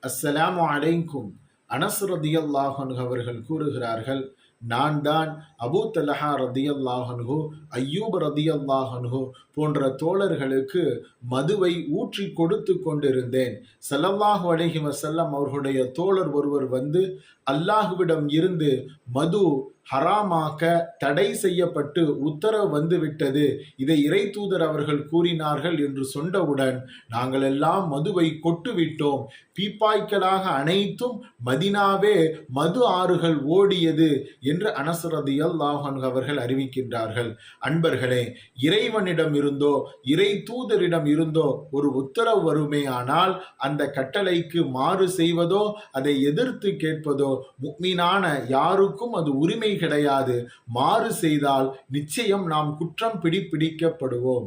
அஸ்ஸலாமு அலைக்கும். அனஸ் ரதியல்லாஹு அன்ஹு அவர்கள் கூறுகிறார்கள், நான் தான் அபூ தல்ஹா ரதியல்லாஹு அன்ஹு, அய்யூப் ரதியல்லாஹு அன்ஹு போன்ற தோழர்களுக்கு மதுவை ஊற்றி கொடுத்து கொண்டிருந்தேன். ஸல்லல்லாஹு அலைஹி வஸல்லம் அவர்களுடைய தோழர் ஒருவர் வந்து, அல்லாஹுவிடம் இருந்து மது ஹராமாக்க தடை செய்யப்பட்டு உத்தரவு வந்துவிட்டது, இதை இறை தூதர் அவர்கள் கூறினார்கள் என்று சொன்னவுடன் நாங்கள் எல்லாம் மதுவை கொட்டுவிட்டோம். பீப்பாய்க்களாக அனைத்தும் மதினாவே மது ஆறுகள் ஓடியது என்று அனஸ் ரலியல்லாஹு அன்ஹு அவர்கள் அறிவிக்கின்றார்கள். அன்பர்களே, இறைவனிடம் இருந்தோ இறை தூதரிடம் இருந்தோ ஒரு உத்தரவு வருமேயானால் அந்த கட்டளைக்கு மாறு செய்வதோ அதை எதிர்த்து கேட்பதோ முஃமினான யாருக்கும் அது உரிமை கிடையாது. மாறு செய்தால் நிச்சயம் நாம் குற்றம் பிடிக்கப்படுவோம்.